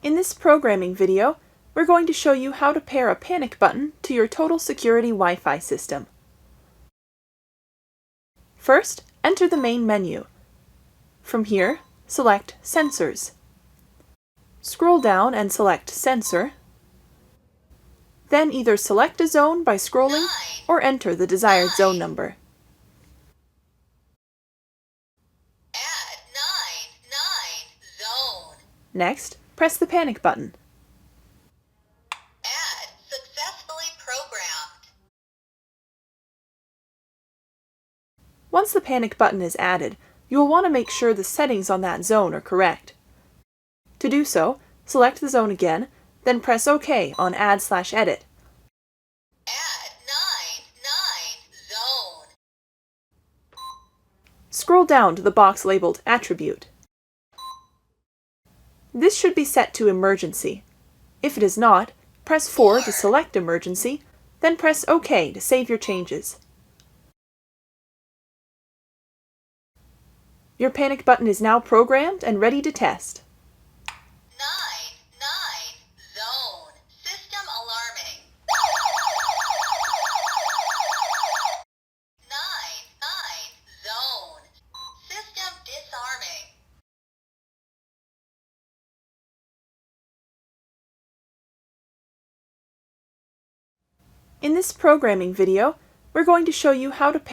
In this programming video, we're going to show you how to pair a panic button to your total security Wi-Fi system. First, enter the main menu. From here, select Sensors. Scroll down and select Sensor. Then either select a zone by scrolling or enter the desired zone number. Add 9 zone. Next, press the panic button. Add successfully programmed. Once the panic button is added, you will want to make sure the settings on that zone are correct. To do so, select the zone again, then press OK on Add/Edit. Add 9 zone. Scroll down to the box labeled Attribute. This should be set to Emergency. If it is not, press 4 to select Emergency, then press OK to save your changes. Your panic button is now programmed and ready to test. 9 zone. System alarming. 9 zone. System disarming. In this programming video, we're going to show you how to